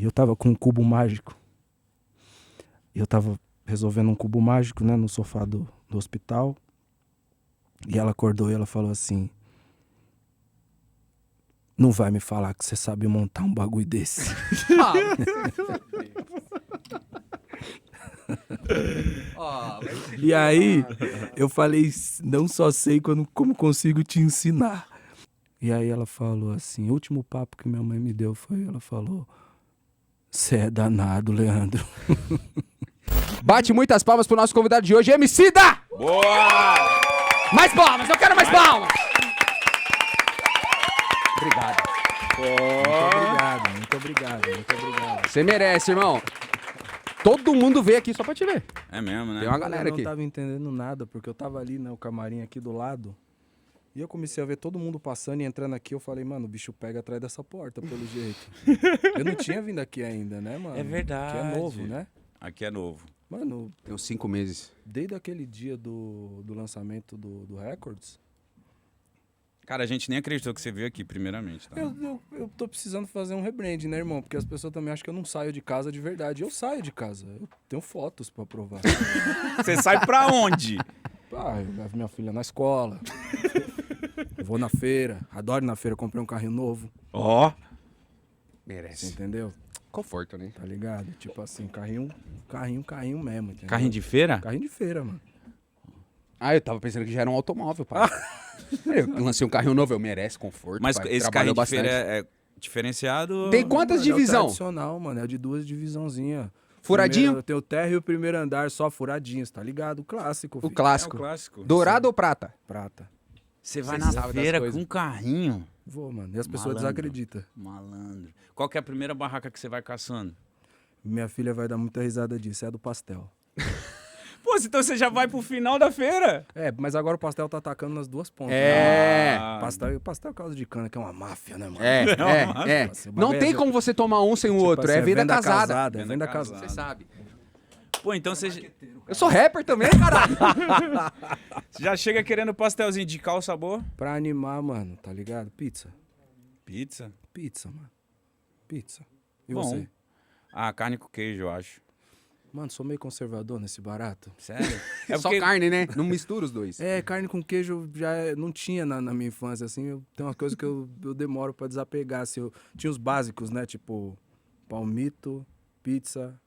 eu tava com um cubo mágico. E eu tava resolvendo um cubo mágico, né, no sofá do hospital. E ela acordou e ela falou assim: não vai me falar que você sabe montar um bagulho desse. E aí, eu falei, não só sei como consigo te ensinar. E aí ela falou assim, o último papo que minha mãe me deu foi, ela falou, você é danado, Leandro. Bate muitas palmas pro nosso convidado de hoje, Emicida! Boa! Mais palmas, eu quero mais palmas! Obrigado. Muito obrigado. Você merece, irmão. Todo mundo veio aqui só pra te ver. É mesmo, né? Tem uma galera eu aqui. não tava entendendo nada, porque eu tava ali, né, o camarim aqui do lado, e eu comecei a ver todo mundo passando e entrando aqui, eu falei, mano, o bicho pega atrás dessa porta, pelo jeito. Eu não tinha vindo aqui ainda, né, mano? É verdade. Que é novo, né? Aqui é novo. Mano, Tem uns 5 meses. desde aquele dia do lançamento do Records, Cara, a gente nem acreditou que você veio aqui, primeiramente. Tá? eu tô precisando fazer um rebrand, né, irmão? Porque as pessoas também acham que eu não saio de casa de verdade. Eu saio de casa, eu tenho fotos pra provar. Você sai pra onde? Ah, eu levo minha filha na escola, eu vou na feira, adoro ir na feira, comprei um carrinho novo, Ó. você Merece. entendeu? Conforto, né? Tá ligado? Tipo assim, carrinho mesmo, entendeu? Carrinho de feira? Carrinho de feira, mano. Ah, eu tava pensando que já era um automóvel, pai. Eu lancei um carrinho novo, eu merece conforto. Mas pai. esse Trabalhou carrinho de feira bastante. é diferenciado? Tem quantas Mano, divisão? É o tradicional, mano, é de 2 divisãozinhas. Furadinho? Tem o térreo e o primeiro andar só furadinhos, tá ligado? O clássico, O filho. clássico. É o clássico. Dourado ou prata? Prata. Você vai Você na sabe das feira coisas. com um carrinho. Vou, mano. E as pessoas Malandro. desacreditam. Malandro. Qual que é a primeira barraca que você vai caçando? Minha filha vai dar muita risada disso, é a do pastel. Pô, então você já vai pro final da feira? É, mas agora o pastel tá atacando nas duas pontas. É. Ah. Pastel é caldo de cana, que é uma máfia, né, mano? É. Nossa, o Não bagulho tem é- como você tomar um sem o Tipo outro. assim, É venda casada. É Venda venda casada. casada. Você sabe. Pô, então você Eu sou rapper também, caralho. já chega querendo pastelzinho de qual sabor? Pra animar, mano, tá ligado? Pizza. Pizza. Pizza, mano. Pizza. E Bom. você? Ah, carne com queijo, eu acho. Mano, sou meio conservador nesse barato. Sério? É só carne, né? Não mistura os dois. É, carne com queijo não tinha na minha infância, assim. Tem uma coisa que eu demoro pra desapegar, assim. Eu tinha os básicos, né? Tipo, palmito, pizza,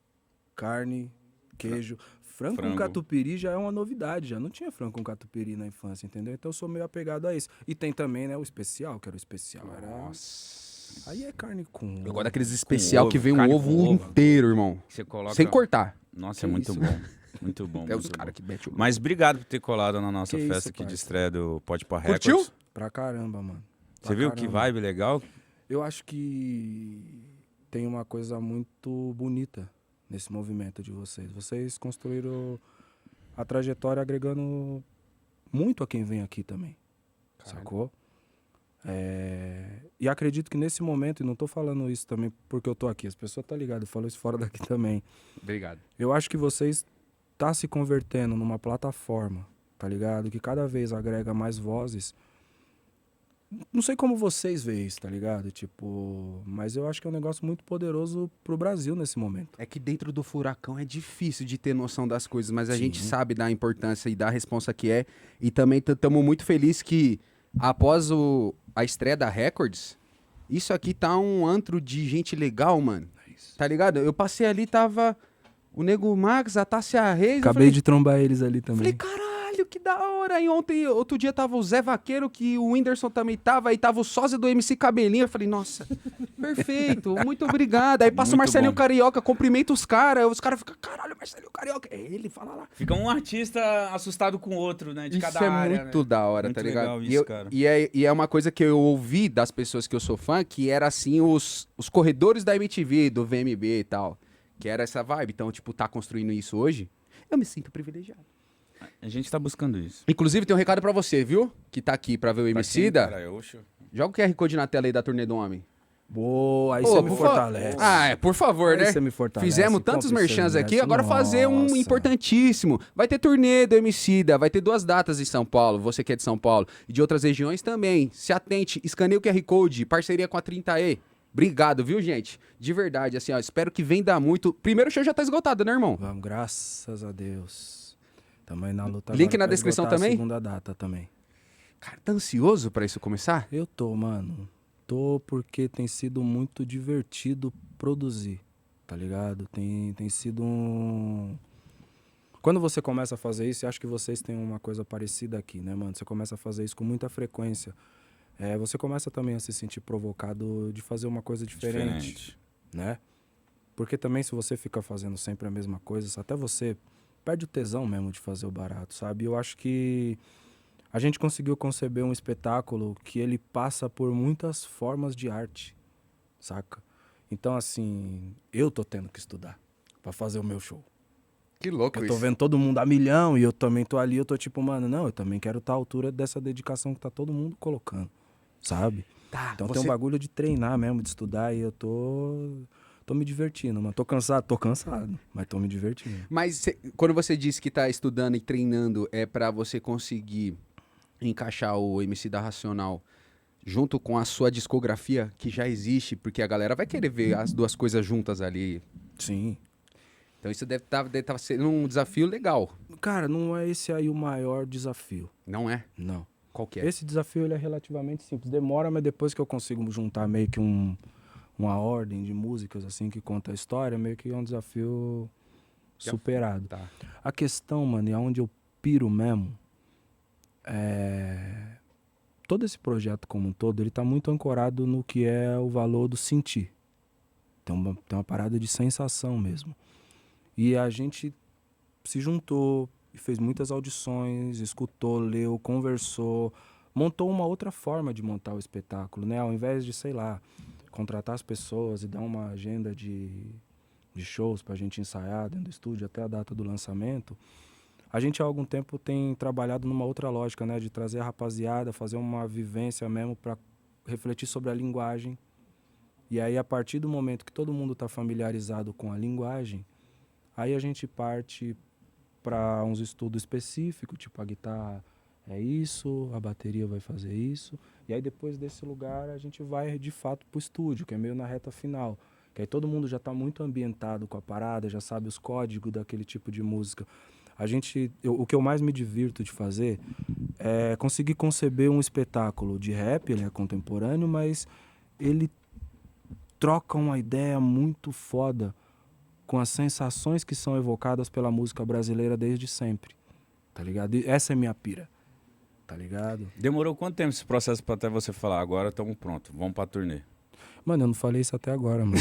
carne, queijo. Frango com catupiry já é uma novidade, já não tinha frango com catupiry na infância, entendeu? Então eu sou meio apegado a isso. E tem também, né, o especial, que era o especial. Nossa. Aí é carne com... Eu gosto daqueles especial ovo, que vem um carne ovo com ovo. inteiro, irmão. Você coloca... Sem cortar. Nossa, Que é muito isso? bom. Muito bom. É os muito caras bom. que metem o... Mas obrigado por ter colado na nossa Que festa isso, aqui de parça. estreia do Pode Pá Curtiu? Records. Pra caramba, mano. Você viu que vibe legal? Eu acho que tem uma coisa muito bonita nesse movimento de vocês. Vocês construíram a trajetória agregando muito a quem vem aqui também. Caralho. Sacou? E acredito que nesse momento, e não tô falando isso também porque eu tô aqui, as pessoas tá ligado, eu falo isso fora daqui também. Obrigado. Eu acho que vocês tá se convertendo numa plataforma, tá ligado? Que cada vez agrega mais vozes. Não sei como vocês veem isso, tá ligado? Tipo, mas eu acho que é um negócio muito poderoso pro Brasil nesse momento. É que dentro do furacão é difícil de ter noção das coisas, mas a Sim. gente sabe da importância e da responsa que é. E também estamos muito felizes que, após a estreia da Records, isso aqui tá um antro de gente legal, mano. Tá ligado? Eu passei ali, tava o Nego Max, a Tássia Reis. Acabei de trombar eles ali também. Falei, caralho, que da hora. E outro dia tava o Zé Vaqueiro, que o Whindersson também tava, aí tava o sósia do MC Cabelinho. Eu falei, nossa, perfeito, muito obrigado. Aí passa o Muito Marcelinho bom. Carioca, cumprimenta os caras ficam, caralho, Marcelinho Carioca. É ele, fala lá. Fica um artista assustado com o outro, né? De Isso cada é área, muito né? da hora, Muito tá ligado? legal E isso, cara. E é uma coisa que eu ouvi das pessoas que eu sou fã, que era assim, os corredores da MTV, do VMB e tal. Que era essa vibe. Então, tipo, tá construindo isso hoje, eu me sinto privilegiado. A gente tá buscando isso. Inclusive, tem um recado pra você, viu? Que tá aqui pra ver o Emicida. Joga o QR Code na tela aí da turnê do homem. Boa, aí Pô, você me por fa- fortalece. Por favor, Aí né? você me fortalece. Fizemos tantos Compre merchans seu aqui, ingresso. agora fazer um Nossa. importantíssimo. Vai ter turnê do Emicida, vai ter 2 datas em São Paulo, você que é de São Paulo, e de outras regiões também. Se atente, escaneie o QR Code, parceria com a 30E. Obrigado, viu, gente? De verdade, assim, ó, espero que venda muito. Primeiro show já tá esgotado, né, irmão? Vamos, graças a Deus. Também na luta Link agora na pra descrição esgotar também? A segunda data também. Cara, tá ansioso pra isso começar? Eu tô, mano. Tô porque tem sido muito divertido produzir, tá ligado? Tem sido um... Quando você começa a fazer isso, eu acho que vocês têm uma coisa parecida aqui, né, mano? Você começa a fazer isso com muita frequência. Você começa também a se sentir provocado de fazer uma coisa diferente, né? Porque também se você fica fazendo sempre a mesma coisa, até você perde o tesão mesmo de fazer o barato, sabe? Eu acho que a gente conseguiu conceber um espetáculo que ele passa por muitas formas de arte, saca? Então, assim, eu tô tendo que estudar pra fazer o meu show. Que louco Eu tô vendo todo mundo a milhão e eu também tô ali, eu tô tipo, mano, não, eu também quero estar à altura dessa dedicação que tá todo mundo colocando, sabe? Tá, Então tem um bagulho de treinar mesmo, de estudar e eu tô me divertindo, mano. Tô cansado, mas tô me divertindo. Mas quando você disse que tá estudando e treinando, é pra você conseguir encaixar o MC da Racional junto com a sua discografia que já existe, porque a galera vai querer ver as duas coisas juntas ali. Sim. Então isso deve tá sendo um desafio legal. Cara, não é esse aí o maior desafio. Não é? Não. Qual que é? Esse desafio ele é relativamente simples. Demora, mas depois que eu consigo juntar meio que uma ordem de músicas assim que conta a história, meio que é um desafio superado. Tá. A questão, mano, e aonde eu piro mesmo, todo esse projeto como um todo, ele tá muito ancorado no que é o valor do sentir. Tem uma parada de sensação mesmo. E a gente se juntou e fez muitas audições, escutou, leu, conversou, montou uma outra forma de montar o espetáculo, né? Ao invés de, sei lá, contratar as pessoas e dar uma agenda de shows pra gente ensaiar dentro do estúdio até a data do lançamento, a gente há algum tempo tem trabalhado numa outra lógica, né? De trazer a rapaziada, fazer uma vivência mesmo pra refletir sobre a linguagem. E aí, a partir do momento que todo mundo tá familiarizado com a linguagem, aí a gente parte para uns estudos específicos, tipo a guitarra é isso, a bateria vai fazer isso. E aí depois desse lugar a gente vai de fato pro estúdio, que é meio na reta final. Que aí todo mundo já tá muito ambientado com a parada, já sabe os códigos daquele tipo de música. O que eu mais me divirto de fazer é conseguir conceber um espetáculo de rap, ele é contemporâneo, mas ele troca uma ideia muito foda com as sensações que são evocadas pela música brasileira desde sempre, tá ligado? E essa é minha pira, tá ligado? Demorou quanto tempo esse processo pra até você falar, agora estamos prontos, vamos pra turnê? Mano, eu não falei isso até agora, mano.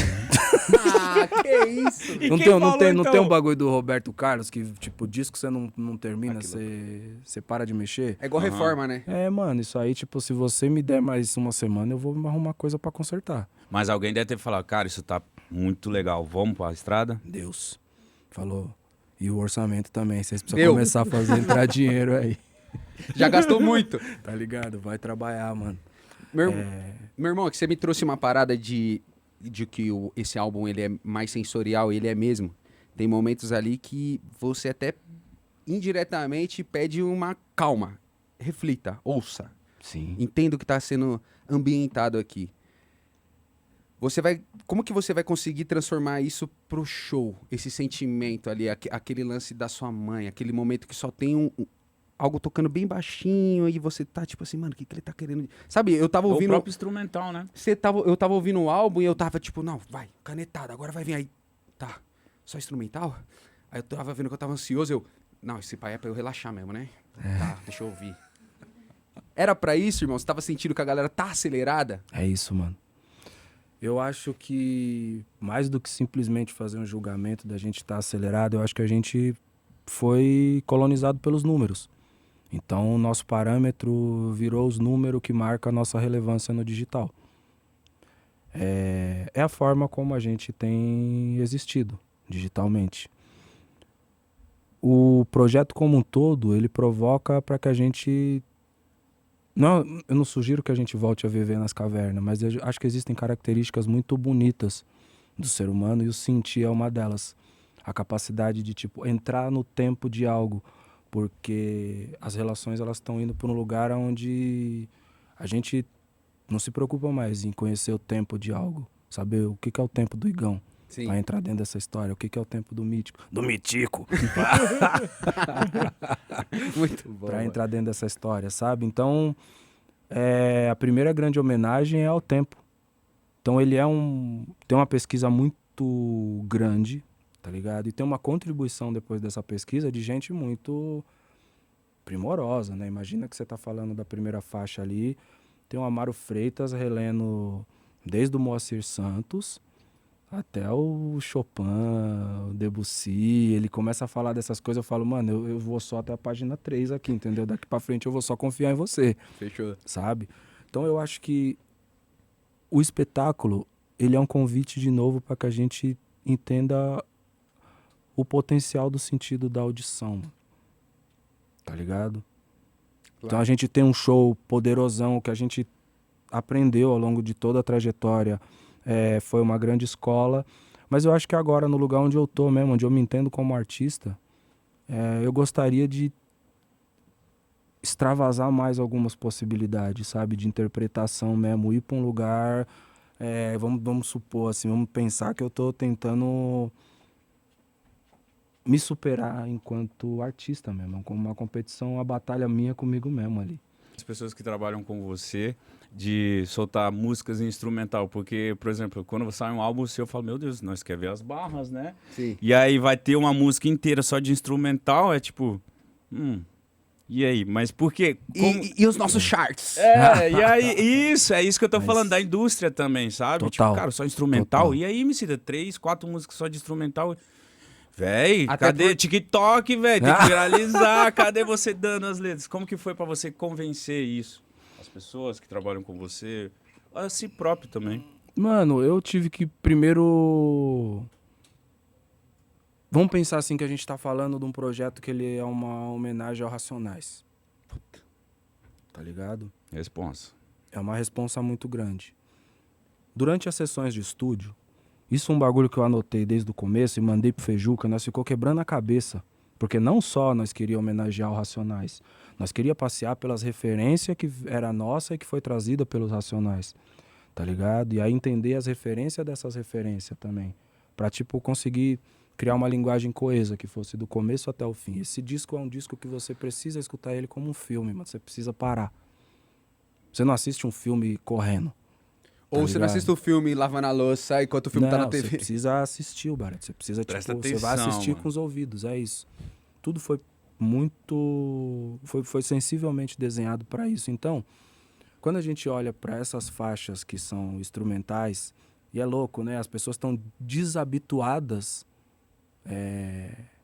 Que isso? E Não quem tem, falou, não tem então? um bagulho do Roberto Carlos que, tipo, disco você não termina, você para de mexer? É igual reforma, né? Mano, isso aí, tipo, se você me der mais uma semana, eu vou arrumar coisa pra consertar. Mas alguém deve ter falado, cara, isso tá muito legal, vamos pra estrada? Deus falou. E o orçamento também, vocês precisam Deu. começar a fazer entrar dinheiro aí. Já gastou muito. Tá ligado? Vai trabalhar, mano. Meu irmão, é que você me trouxe uma parada de que esse álbum ele é mais sensorial, ele é mesmo. Tem momentos ali que você até indiretamente pede uma calma. Reflita, ouça. Sim. Entenda o que está sendo ambientado aqui. Como que você vai conseguir transformar isso pro show? Esse sentimento ali, aquele lance da sua mãe, aquele momento que só tem algo tocando bem baixinho e você tá tipo assim, mano, o que ele tá querendo? Sabe, eu tava O ouvindo... próprio instrumental, né? Eu tava ouvindo o álbum e eu tava tipo, não, vai, canetada, agora vai vir aí. Tá, só instrumental? Aí eu tava vendo que eu tava ansioso, não, esse pai é pra eu relaxar mesmo, né? Tá, deixa eu ouvir. Era pra isso, irmão? Você tava sentindo que a galera tá acelerada? É isso, mano. Eu acho que, mais do que simplesmente fazer um julgamento da gente estar acelerado, eu acho que a gente foi colonizado pelos números. Então, o nosso parâmetro virou os números que marcam a nossa relevância no digital. É a forma como a gente tem existido digitalmente. O projeto como um todo, ele provoca para que a gente... Não, eu não sugiro que a gente volte a viver nas cavernas, mas eu acho que existem características muito bonitas do ser humano e o sentir é uma delas. A capacidade de, tipo, entrar no tempo de algo, porque as relações elas estão indo para um lugar onde a gente não se preocupa mais em conhecer o tempo de algo. saber o que é o tempo do Igão. Sim. Pra entrar dentro dessa história. O que é o tempo do mítico? Do mitico! Muito bom. Pra entrar dentro dessa história, sabe? Então, a primeira grande homenagem é ao tempo. Então ele tem uma pesquisa muito grande, tá ligado? E tem uma contribuição depois dessa pesquisa de gente muito primorosa, né? Imagina que você tá falando da primeira faixa ali, tem o Amaro Freitas relendo desde o Moacir Santos até o Chopin, o Debussy, ele começa a falar dessas coisas, eu falo, mano, eu vou só até a página 3 aqui, entendeu? Daqui pra frente eu vou só confiar em você, Fechou. sabe? Então eu acho que o espetáculo, ele é um convite de novo para que a gente entenda o potencial do sentido da audição, tá ligado? Então a gente tem um show poderosão que a gente aprendeu ao longo de toda a trajetória, foi uma grande escola, mas eu acho que agora no lugar onde eu tô mesmo, onde eu me entendo como artista, eu gostaria de extravasar mais algumas possibilidades, sabe, de interpretação mesmo, ir para um lugar, vamos supor assim, vamos pensar que eu tô tentando me superar enquanto artista mesmo, como uma competição, uma batalha minha comigo mesmo ali. As pessoas que trabalham com você de soltar músicas em instrumental, porque, por exemplo, quando sai um álbum seu, eu falo, meu Deus, nós queremos ver as barras, né? Sim. E aí vai ter uma música inteira só de instrumental, é tipo, e aí? Mas por quê? E os nossos charts? E aí, é isso que eu tô Mas- falando, da indústria também, sabe? Total. Tipo, cara, só instrumental. Total. E aí, Emicida, 3, 4 músicas só de instrumental. Véi, Até cadê por- TikTok, velho? Tem que viralizar. Cadê você dando as letras? Como que foi pra você convencer isso? As pessoas que trabalham com você, a si próprio também. Mano, eu tive que primeiro... Vamos pensar assim que a gente tá falando de um projeto que ele é uma homenagem ao Racionais. Tá ligado? Responsa. É uma responsa muito grande. Durante as sessões de estúdio, isso é um bagulho que eu anotei desde o começo e mandei pro Fejuca, nós ficou quebrando a cabeça. Porque não só nós queríamos homenagear os Racionais, nós queríamos passear pelas referências que era nossa e que foi trazida pelos Racionais, tá ligado? E aí entender as referências dessas referências também, pra tipo conseguir criar uma linguagem coesa que fosse do começo até o fim. Esse disco é um disco que você precisa escutar ele como um filme, mas você precisa parar. Você não assiste um filme correndo. Ou você não ligado? assiste o filme lavando a louça enquanto o filme tá na Não, TV? você precisa assistir o Barret. Você precisa, Presta tipo, você vai atenção, assistir mano. com os ouvidos, é isso. Tudo foi muito... Foi sensivelmente desenhado para isso. Então, quando a gente olha para essas faixas que são instrumentais, e é louco, né? As pessoas estão desabituadas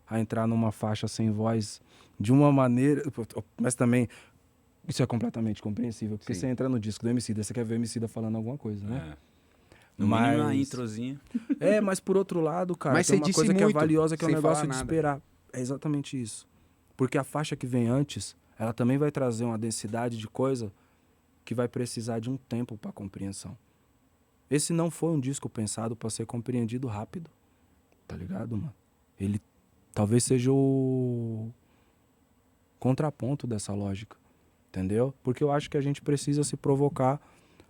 a entrar numa faixa sem voz de uma maneira... Mas também, isso é completamente compreensível. Porque Sim. você entra no disco do Emicida, você quer ver o Emicida falando alguma coisa, né? No mínimo uma Mas- introzinha. Mas por outro lado, cara, Mas tem você uma disse coisa que é muito, valiosa, que é o sem negócio falar de nada. esperar. É exatamente isso. Porque a faixa que vem antes, ela também vai trazer uma densidade de coisa que vai precisar de um tempo para compreensão. Esse não foi um disco pensado para ser compreendido rápido. Tá ligado, mano? Ele talvez seja o contraponto dessa lógica. Entendeu? Porque eu acho que a gente precisa se provocar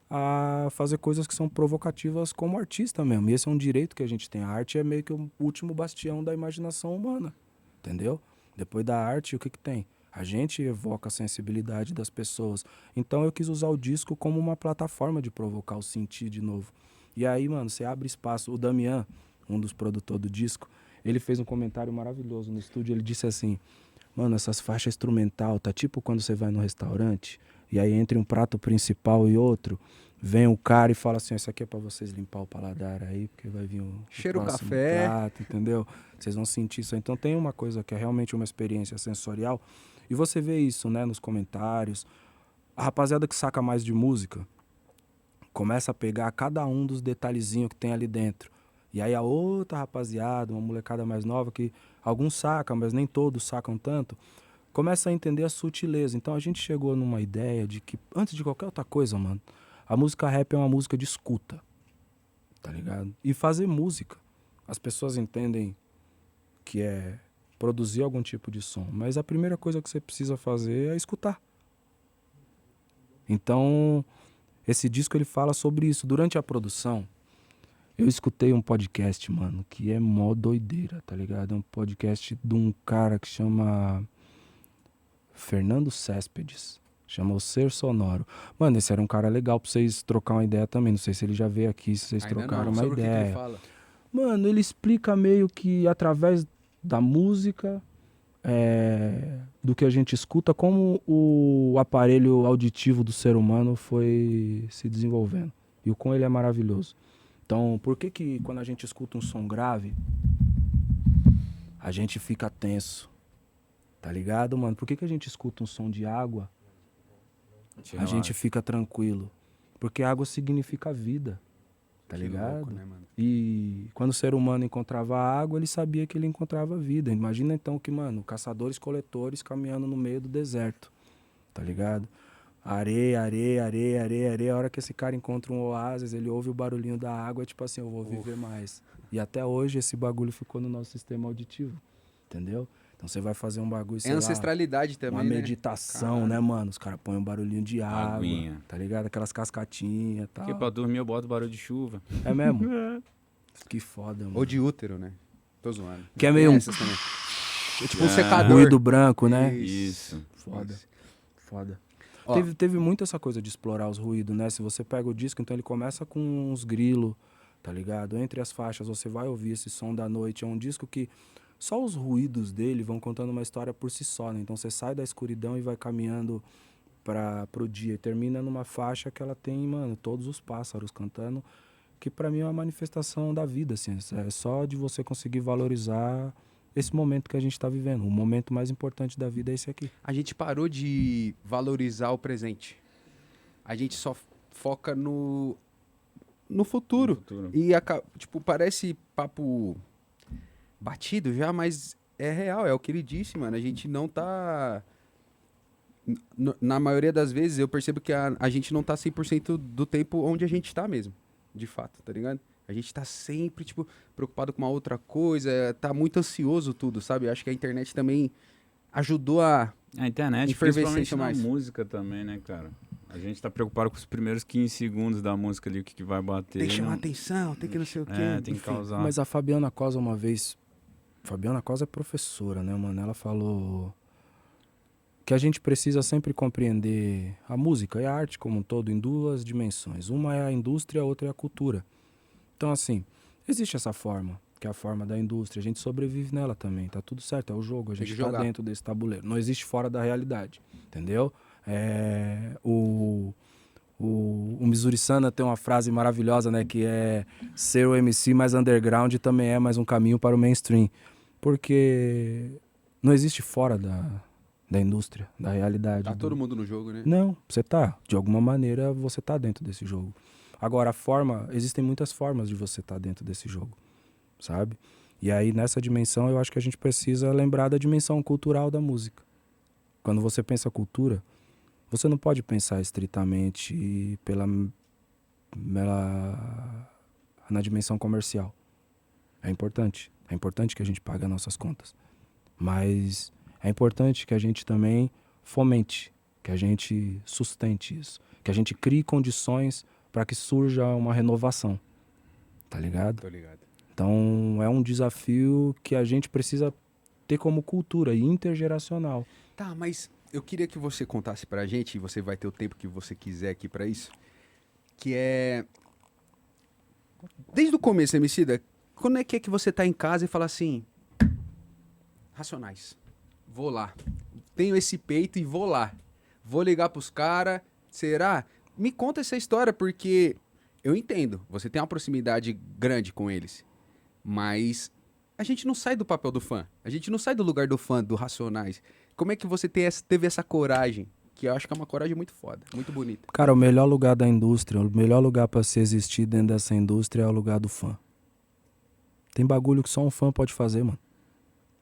a fazer coisas que são provocativas como artista mesmo. E esse é um direito que a gente tem. A arte é meio que o último bastião da imaginação humana. Entendeu? Depois da arte, o que tem? A gente evoca a sensibilidade das pessoas. Então eu quis usar o disco como uma plataforma de provocar o sentir de novo. E aí, mano, você abre espaço. O Damian, um dos produtores do disco, ele fez um comentário maravilhoso no estúdio. Ele disse assim: mano, essas faixas instrumental tá tipo quando você vai no restaurante e aí entre um prato principal e outro, vem o cara e fala assim: isso aqui é pra vocês limpar o paladar aí, porque vai vir o Cheira o próximo café. prato, entendeu? Vocês vão sentir isso. Então tem uma coisa que é realmente uma experiência sensorial e você vê isso, né, nos comentários. A rapaziada que saca mais de música começa a pegar cada um dos detalhezinhos que tem ali dentro. E aí a outra rapaziada, uma molecada mais nova, que alguns sacam, mas nem todos sacam tanto, começa a entender a sutileza. Então a gente chegou numa ideia de que, antes de qualquer outra coisa, mano, a música rap é uma música de escuta, tá ligado? E fazer música. As pessoas entendem que é produzir algum tipo de som, mas a primeira coisa que você precisa fazer é escutar. Então, esse disco ele fala sobre isso. Durante a produção, Eu escutei um podcast, mano, que é mó doideira, tá ligado? É um podcast de um cara que chama Fernando Céspedes. Chama O Ser Sonoro. Mano, esse era um cara legal pra vocês trocar uma ideia também. Não sei se ele já veio aqui, se vocês Ainda trocaram não, uma sobre o que ideia. ele fala. Mano, ele explica meio que através da música, do que a gente escuta, como o aparelho auditivo do ser humano foi se desenvolvendo. E o quão ele é maravilhoso. Então, por que que quando a gente escuta um som grave, a gente fica tenso? Tá ligado, mano? Por que que a gente escuta um som de água, a gente fica tranquilo? Porque água significa vida, tá Que ligado? louco, né, mano? E quando o ser humano encontrava água, ele sabia que ele encontrava vida. Imagina então que, mano, caçadores-coletores caminhando no meio do deserto, tá ligado? Areia, areia, areia, areia, areia. A hora que esse cara encontra um oásis, ele ouve o barulhinho da água, é tipo assim, eu vou viver mais. E até hoje esse bagulho ficou no nosso sistema auditivo, entendeu? Então você vai fazer um bagulho, É sei lá, ancestralidade também, uma né? meditação, Caralho. né, mano? Os caras põem um barulhinho de água, Aguinha. tá ligado? Aquelas cascatinhas e tal. Porque pra dormir eu boto barulho de chuva. É mesmo? Que foda, mano. Ou de útero, né? Tô zoando. Que é meio um Essas também. É tipo um secador. ruído branco, né? Isso. Foda, foda. Ó. Teve muito essa coisa de explorar os ruídos, né? Se você pega o disco, então ele começa com uns grilos, tá ligado? Entre as faixas você vai ouvir esse som da noite. É um disco que só os ruídos dele vão contando uma história por si só, né? Então você sai da escuridão e vai caminhando pro dia. E termina numa faixa que ela tem, mano, todos os pássaros cantando, que pra mim é uma manifestação da vida, assim. É só de você conseguir valorizar esse momento que a gente tá vivendo. O momento mais importante da vida é esse aqui. A gente parou de valorizar o presente. A gente só foca no futuro. E, tipo, parece papo batido já, mas é real, é o que ele disse, mano. A gente não tá... Na maioria das vezes, eu percebo que a gente não tá 100% do tempo onde a gente tá mesmo. De fato, tá ligado? A gente tá sempre, tipo, preocupado com uma outra coisa, tá muito ansioso tudo, sabe? Eu acho que a internet também ajudou a... A internet, Efervescência principalmente na mais. música também, né, cara? A gente tá preocupado com os primeiros 15 segundos da música ali, o que vai bater. Tem que chamar não- atenção, tem que não sei o quê. É, tem que enfim. causar. Mas a Fabiana Cosa uma vez... Fabiana Cosa é professora, né, mano? Ela falou que a gente precisa sempre compreender a música e a arte como um todo em duas dimensões. Uma é a indústria, a outra é a cultura. Então, assim, existe essa forma, que é a forma da indústria. A gente sobrevive nela também, tá tudo certo, é o jogo. A Tem gente que tá jogar. dentro desse tabuleiro. Não existe fora da realidade, entendeu? O Missouri Sana tem uma frase maravilhosa, né? Que é ser o MC mais underground também é mais um caminho para o mainstream. Porque não existe fora da indústria, da realidade. Tá todo mundo no jogo, né? Não, você tá. De alguma maneira você tá dentro desse jogo. Agora, existem muitas formas de você estar dentro desse jogo, sabe? E aí, nessa dimensão, eu acho que a gente precisa lembrar da dimensão cultural da música. Quando você pensa cultura, você não pode pensar estritamente na dimensão comercial. É importante. É importante que a gente pague as nossas contas. Mas é importante que a gente também fomente, que a gente sustente isso. Que a gente crie condições para que surja uma renovação. Tá ligado? Tô ligado. Então é um desafio que a gente precisa ter como cultura e intergeracional. Tá, mas eu queria que você contasse pra gente, e você vai ter o tempo que você quiser aqui pra isso, que é... Desde o começo, Emicida, quando é que você tá em casa e fala assim... Racionais. Vou lá. Tenho esse peito e vou lá. Vou ligar pros caras. Será? Me conta essa história, porque eu entendo. Você tem uma proximidade grande com eles. Mas a gente não sai do papel do fã. A gente não sai do lugar do fã, do Racionais. Como é que você teve essa coragem? Que eu acho que é uma coragem muito foda, muito bonita. Cara, o melhor lugar da indústria, o melhor lugar pra se existir dentro dessa indústria é o lugar do fã. Tem bagulho que só um fã pode fazer, mano.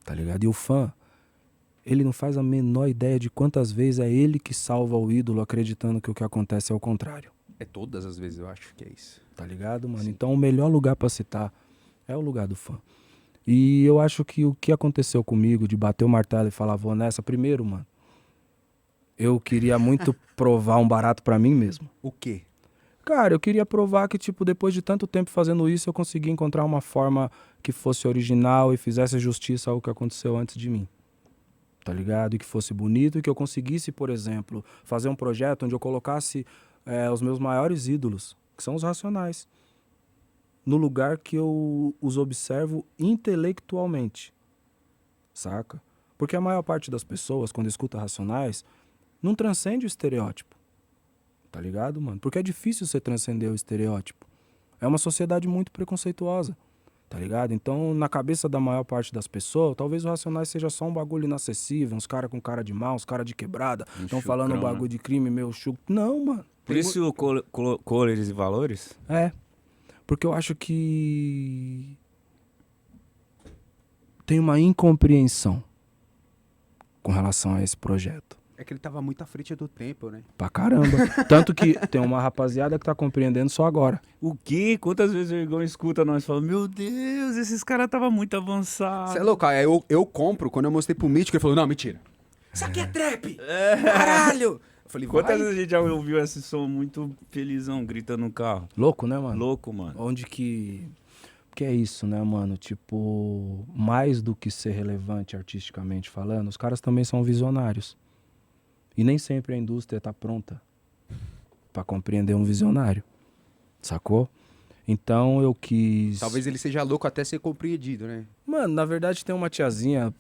Tá ligado? E o fã, ele não faz a menor ideia de quantas vezes é ele que salva o ídolo acreditando que o que acontece é o contrário. É todas as vezes, eu acho que é isso. Tá ligado, mano? Sim. Então o melhor lugar pra citar é o lugar do fã. E eu acho que o que aconteceu comigo de bater o martelo e falar, vou nessa, primeiro, mano, eu queria muito provar um barato pra mim mesmo. O quê? Cara, eu queria provar que, tipo, depois de tanto tempo fazendo isso, eu consegui encontrar uma forma que fosse original e fizesse justiça ao que aconteceu antes de mim. Tá ligado? E que fosse bonito e que eu conseguisse, por exemplo, fazer um projeto onde eu colocasse os meus maiores ídolos, que são os Racionais, no lugar que eu os observo intelectualmente, saca? Porque a maior parte das pessoas, quando escuta Racionais, não transcende o estereótipo, tá ligado, mano? Porque é difícil você transcender o estereótipo. É uma sociedade muito preconceituosa, tá ligado? Então, na cabeça da maior parte das pessoas, talvez o Racionais seja só um bagulho inacessível, uns caras com cara de mal, uns caras de quebrada, estão falando um chucrão, bagulho de crime, meu chuco. Não, mano. Por isso o Cores e Valores? É, porque eu acho que tem uma incompreensão com relação a esse projeto. É que ele tava muito à frente do tempo, né? Pra caramba. Tanto que tem uma rapaziada que tá compreendendo só agora. O quê? Quantas vezes o Igão escuta nós falando, meu Deus, esses caras estavam muito avançados. Você é louco? Aí eu compro, quando eu mostrei pro Mítico, ele falou, não, mentira. Isso aqui é trap! Caralho! Eu falei, Quantas vai. vezes a gente já ouviu esse som muito felizão, gritando no carro? Louco, né, mano? Louco, mano. Onde que é isso, né, mano? Tipo, mais do que ser relevante artisticamente falando, os caras também são visionários. E nem sempre a indústria tá pronta pra compreender um visionário, sacou? Então eu quis... Talvez ele seja louco até ser compreendido, né? Mano, na verdade tem uma tiazinha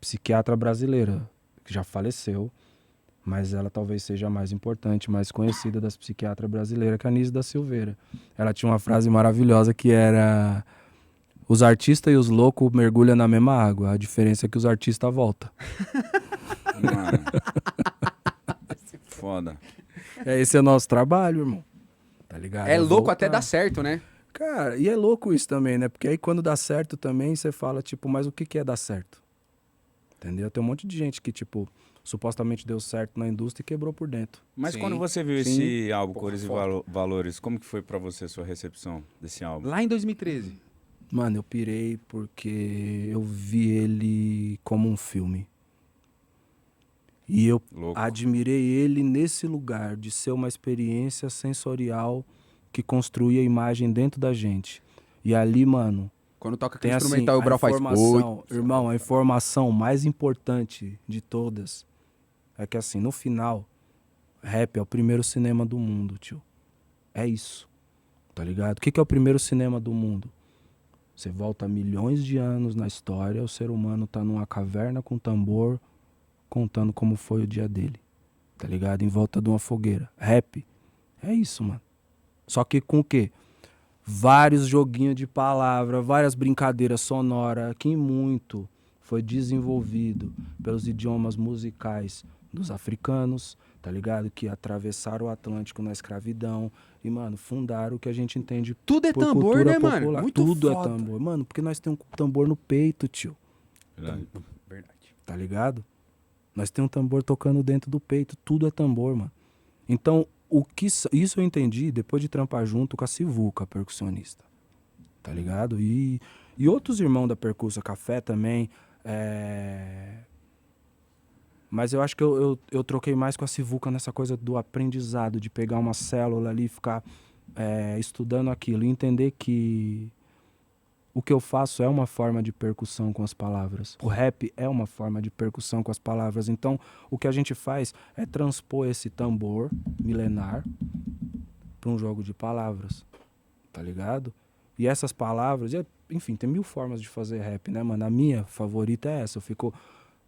psiquiatra brasileira, que já faleceu, mas ela talvez seja a mais importante, mais conhecida das psiquiatras brasileiras, que é a Anísia da Silveira. Ela tinha uma frase maravilhosa que era: os artistas e os loucos mergulham na mesma água, a diferença é que os artistas voltam. Mano. Foda. Esse é o nosso trabalho, irmão. Tá ligado? É louco até voltar. dar certo, né? Cara, e é louco isso também, né? Porque aí quando dá certo também, você fala, tipo, mas o que é dar certo? Entendeu? Tem um monte de gente que, tipo, supostamente deu certo na indústria e quebrou por dentro. Mas Sim, quando você viu sim. esse álbum, Porra, Cores e foda. Valores, como que foi pra você a sua recepção desse álbum? Lá em 2013. Mano, eu pirei porque eu vi ele como um filme. E eu Louco. admirei ele nesse lugar de ser uma experiência sensorial que construía a imagem dentro da gente. E ali, mano, Quando toca tem aquele assim, instrumental, o a Brau faz... informação, irmão, a informação mais importante de todas é que assim, no final, rap é o primeiro cinema do mundo, tio. É isso, tá ligado? O que é o primeiro cinema do mundo? Você volta milhões de anos na história, o ser humano tá numa caverna com tambor, contando como foi o dia dele, tá ligado? Em volta de uma fogueira. Rap, é isso, mano. Só que com o quê? Vários joguinhos de palavra, várias brincadeiras sonoras, que muito foi desenvolvido pelos idiomas musicais dos africanos, tá ligado? Que atravessaram o Atlântico na escravidão e, mano, fundaram o que a gente entende Tudo é por tambor, cultura né, mano? popular. Muito Tudo foda. é tambor. Mano, porque nós temos um tambor no peito, tio, Verdade. Verdade. tá ligado? Nós temos um tambor tocando dentro do peito, tudo é tambor, mano. Então, isso eu entendi depois de trampar junto com a Sivuca, percussionista, tá ligado? E outros irmãos da percussa, Café também, mas eu acho que eu troquei mais com a Sivuca nessa coisa do aprendizado, de pegar uma célula ali e ficar estudando aquilo e entender que o que eu faço é uma forma de percussão com as palavras. O rap é uma forma de percussão com as palavras. Então, o que a gente faz é transpor esse tambor milenar para um jogo de palavras, tá ligado? E essas palavras, enfim, tem 1000 formas de fazer rap, né, mano? A minha favorita é essa.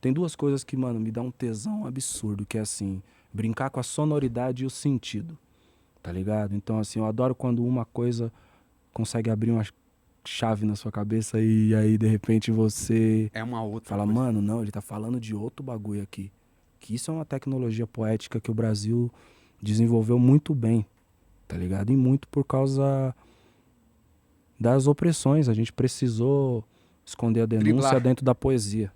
Tem duas coisas que, mano, me dá um tesão absurdo, que é assim, brincar com a sonoridade e o sentido, tá ligado? Então, assim, eu adoro quando uma coisa consegue abrir uma chave na sua cabeça e aí de repente você É uma outra fala, coisa. mano, não, ele tá falando de outro bagulho aqui. Que isso é uma tecnologia poética que o Brasil desenvolveu muito bem, tá ligado? E muito por causa das opressões. A gente precisou esconder a denúncia Driblar. dentro da poesia,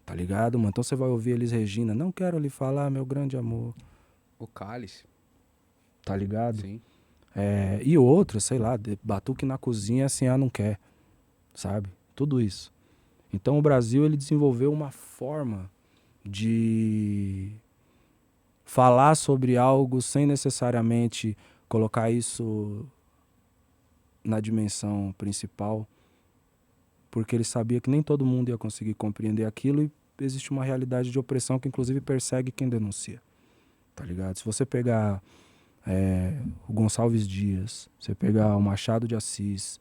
tá ligado, mano? Então você vai ouvir Elis Regina, não quero lhe falar, meu grande amor, O cálice. tá ligado? Sim. E outras, sei lá, batuque na cozinha assim, não quer, sabe? Tudo isso. Então o Brasil, ele desenvolveu uma forma de falar sobre algo sem necessariamente colocar isso na dimensão principal, porque ele sabia que nem todo mundo ia conseguir compreender aquilo e existe uma realidade de opressão que inclusive persegue quem denuncia, tá ligado? Se você pegar o Gonçalves Dias, você pegar o Machado de Assis,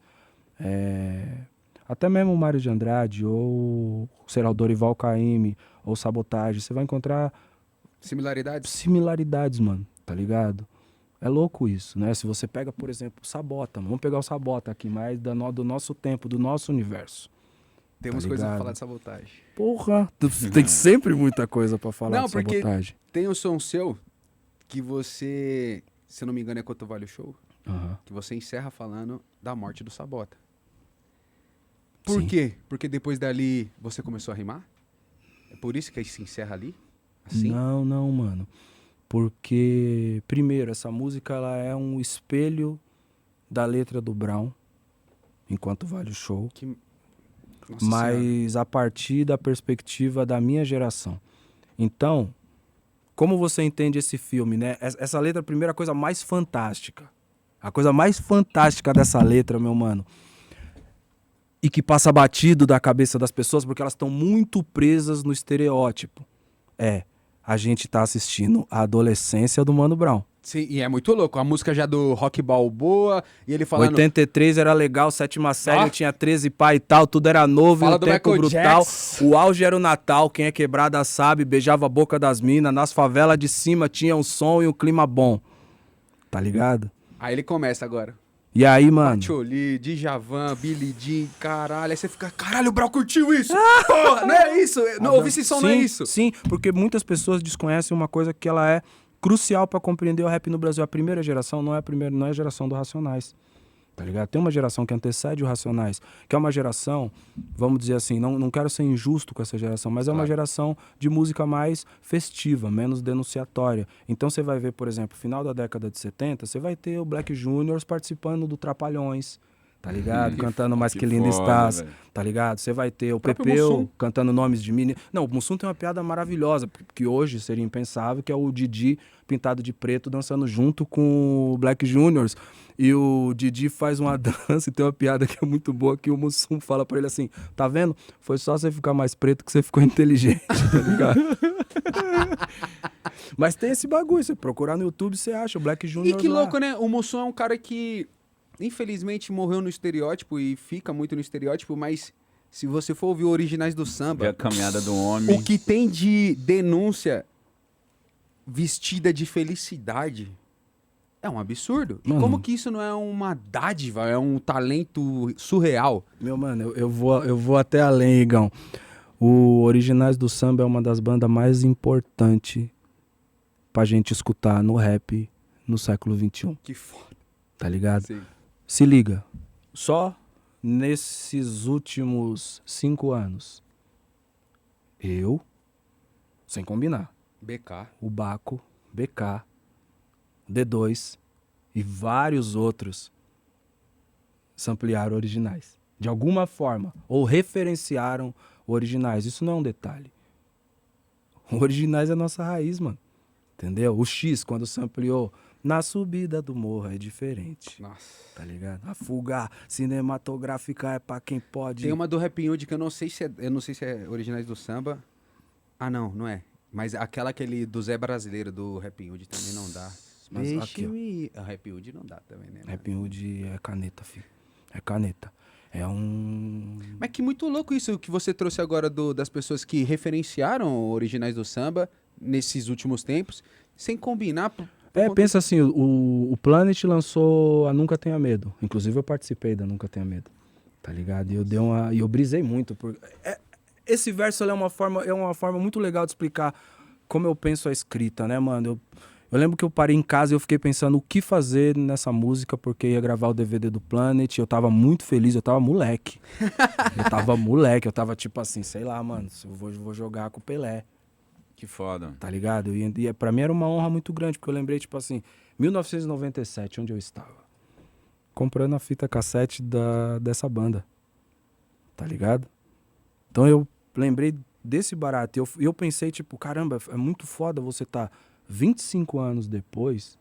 até mesmo o Mário de Andrade, ou sei lá, o Dorival Caymmi, ou Sabotagem, você vai encontrar similaridades, mano, tá ligado? É louco isso, né? Se você pega, por exemplo, o Sabota, vamos pegar o Sabota aqui, mais do nosso tempo, do nosso universo. Temos tá coisa pra ligado? falar de Sabotagem. Porra, tem sempre muita coisa pra falar Não, de porque Sabotagem. tem um som seu que você, se eu não me engano, é Cotovale Show, Aham. que você encerra falando da morte do Sabota. Por Sim. quê? Porque depois dali você começou a rimar? É por isso que se encerra ali? Assim? Não, mano. Porque, primeiro, essa música ela é um espelho da letra do Brown, enquanto vale o show, Que... Nossa Senhora. mas a partir da perspectiva da minha geração. Então, como você entende esse filme, né? Essa letra, a primeira coisa mais fantástica. A coisa mais fantástica dessa letra, meu mano, e que passa batido da cabeça das pessoas porque elas estão muito presas no estereótipo. A gente tá assistindo a adolescência do Mano Brown. Sim, e é muito louco. A música já do Rock Balboa, e ele falando... 83 era legal, sétima série, eu tinha 13 pá e tal, tudo era novo, Fala e o do tempo Michael brutal. Jackson. O auge era o Natal, quem é quebrada sabe, beijava a boca das minas, nas favelas de cima tinha um som e um clima bom. Tá ligado? Aí ele começa agora. E aí, mano... Patioli, Djavan, Billy Jean, caralho. Aí você fica, caralho, o Brau curtiu isso. Porra, não é isso. Não, ouvir esse som sim, não é isso. Sim, porque muitas pessoas desconhecem uma coisa que ela é crucial pra compreender o rap no Brasil. A primeira geração não é a geração do Racionais. Tá ligado? Tem uma geração que antecede o Racionais, que é uma geração, vamos dizer assim, não quero ser injusto com essa geração, mas é uma Claro. geração de música mais festiva, menos denunciatória. Então você vai ver, por exemplo, final da década de 70, você vai ter o Black Juniors participando do Trapalhões, tá ligado? Cantando Mais Que Linda foda, Estás, velho. tá ligado? Você vai ter o próprio Pepeu Mussum. cantando nomes de menino. Não, o Mussum tem uma piada maravilhosa, que hoje seria impensável, que é o Didi pintado de preto dançando junto com o Black Juniors. E o Didi faz uma dança e tem uma piada que é muito boa, que o Mussum fala pra ele assim, tá vendo? Foi só você ficar mais preto que você ficou inteligente, tá ligado? Mas tem esse bagulho, você procurar no YouTube, você acha o Black E Juniors que lá. louco, né? O Mussum é um cara que, infelizmente, morreu no estereótipo e fica muito no estereótipo, mas se você for ouvir Originais do Ver Samba, a caminhada do homem. o que tem de denúncia vestida de felicidade é um absurdo. E Mano. como que isso não é uma dádiva, é um talento surreal? Meu mano, eu vou até além, Igão. O Originais do Samba é uma das bandas mais importantes pra gente escutar no rap no século XXI, Que foda. tá ligado? Sim. Se liga, só nesses últimos 5 anos, eu, sem combinar, BK. o Baco, BK, D2 e vários outros samplearam originais. De alguma forma. Ou referenciaram originais. Isso não é um detalhe. O originais é a nossa raiz, mano. Entendeu? O X, quando sampleou Na Subida do Morro, é diferente. Nossa. Tá ligado? A fuga cinematográfica é pra quem pode... Tem uma do Rap Hood que eu não sei se é Originais do Samba. Ah, não é. Mas aquele do Zé Brasileiro, do Rap Hood também não dá. Mas aqui, ó. Deixe-me... O Rap Hood não dá também, né? Rap Hood é caneta, filho. É caneta. É um... Mas que muito louco isso que você trouxe agora das pessoas que referenciaram Originais do Samba nesses últimos tempos, sem combinar. Pensa assim, o Planet lançou a Nunca Tenha Medo. Inclusive eu participei da Nunca Tenha Medo. Tá ligado? E eu brisei muito. Esse verso ele é uma forma muito legal de explicar como eu penso a escrita, né, mano? Eu lembro que eu parei em casa e eu fiquei pensando o que fazer nessa música, porque ia gravar o DVD do Planet, eu tava muito feliz, eu tava moleque. eu tava tipo assim, sei lá, mano, eu vou jogar com o Pelé, Que foda. tá ligado? E pra mim era uma honra muito grande, porque eu lembrei, tipo assim, 1997, onde eu estava, comprando a fita cassete dessa banda, tá ligado? Então eu lembrei desse barato, e eu pensei, tipo, caramba, é muito foda você tá 25 anos depois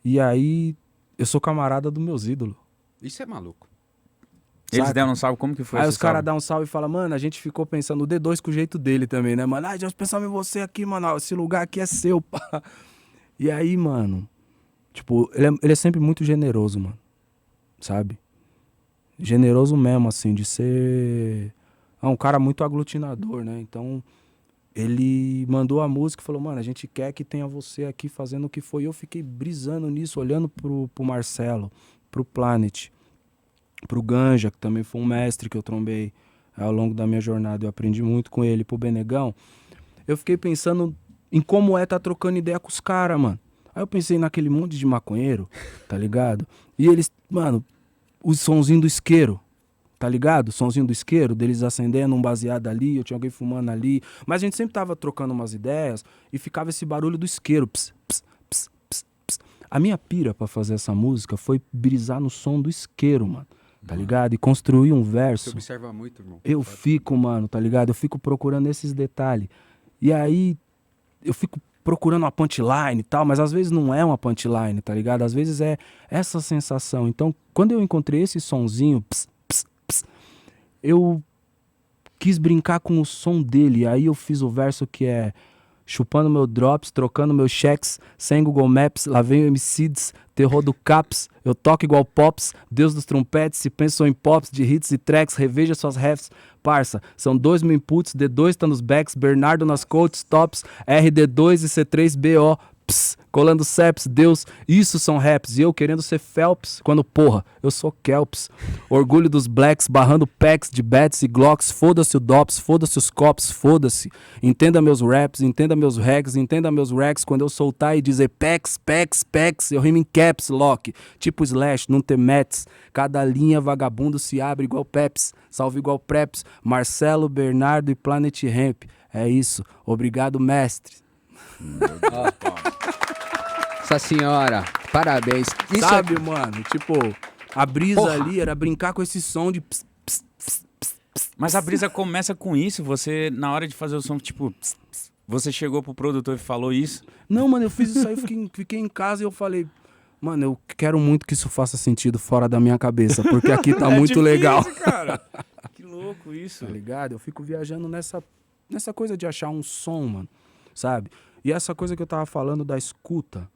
E aí, eu sou camarada dos meus ídolos. Isso é maluco. Eles Saca? deram um salve, como que foi Aí esse os caras salve? dão um salve e falam, mano, a gente ficou pensando, o D2 com o jeito dele também, né, mano? Já pensamos em você aqui, mano, esse lugar aqui é seu, pá. E aí, mano, tipo, ele é sempre muito generoso, mano, sabe? Generoso mesmo, assim, de ser... É um cara muito aglutinador, né? Então, ele mandou a música e falou, mano, a gente quer que tenha você aqui fazendo o que foi. E eu fiquei brisando nisso, olhando pro Marcelo, pro Planet, pro Ganja, que também foi um mestre que eu trombei ao longo da minha jornada. Eu aprendi muito com ele, pro Benegão. Eu fiquei pensando em como é tá trocando ideia com os caras, mano. Aí eu pensei naquele monte de maconheiro, tá ligado? E eles, mano, o sonzinho do isqueiro, tá ligado? O sonzinho do isqueiro, deles acendendo um baseado ali, eu tinha alguém fumando ali. Mas a gente sempre tava trocando umas ideias e ficava esse barulho do isqueiro. Ps, ps, ps, ps, ps. A minha pira pra fazer essa música foi brisar no som do isqueiro, mano. Tá ligado? E construir um Você verso. observa muito, irmão. Eu fico, mano, tá ligado? Eu fico procurando esses detalhes. E aí, eu fico procurando uma punchline e tal, mas às vezes não é uma punchline, tá ligado? Às vezes é essa sensação. Então, quando eu encontrei esse sonzinho, ps, ps, ps, eu quis brincar com o som dele. Aí eu fiz o verso que é chupando meu drops, trocando meus cheques, sem Google Maps, lá vem o MCs, terror do Caps, eu toco igual Pops, Deus dos trompetes, se pensou em pops, de hits e tracks, reveja suas refs, parça, são 2.000 inputs, D2 tá nos backs, Bernardo nas coaches, tops, RD2 e C3BO, ps, colando seps, Deus, isso são raps, e eu querendo ser Phelps, quando porra, eu sou Kelps, orgulho dos blacks, barrando packs de bats e glocks, foda-se o dops, foda-se os cops, foda-se, entenda meus raps, entenda meus hacks, entenda meus racks, quando eu soltar e dizer packs, packs, packs, eu rimo em caps, lock, tipo slash, não ter mats, cada linha vagabundo se abre igual Peps, salve igual Preps, Marcelo, Bernardo e Planet Ramp, é isso, obrigado mestre. Nossa senhora, parabéns. Isso Sabe, mano? Tipo, a brisa ali era brincar com esse som de... ps, ps, ps, ps, ps. Mas a brisa começa com isso, você, na hora de fazer o som, tipo, você chegou pro produtor e falou isso. Não, mano, eu fiz isso aí, fiquei em casa e eu falei... Mano, eu quero muito que isso faça sentido fora da minha cabeça, porque aqui tá muito difícil, legal. cara. Que louco isso. Tá ligado? Eu fico viajando nessa coisa de achar um som, mano, sabe? E essa coisa que eu tava falando da escuta,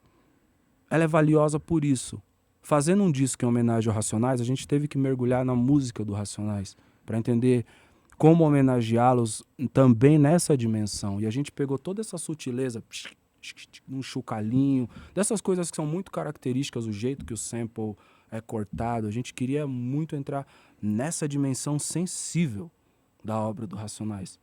ela é valiosa por isso. Fazendo um disco em homenagem ao Racionais, a gente teve que mergulhar na música do Racionais para entender como homenageá-los também nessa dimensão. E a gente pegou toda essa sutileza, um chocalhinho, dessas coisas que são muito características, o jeito que o sample é cortado. A gente queria muito entrar nessa dimensão sensível da obra do Racionais,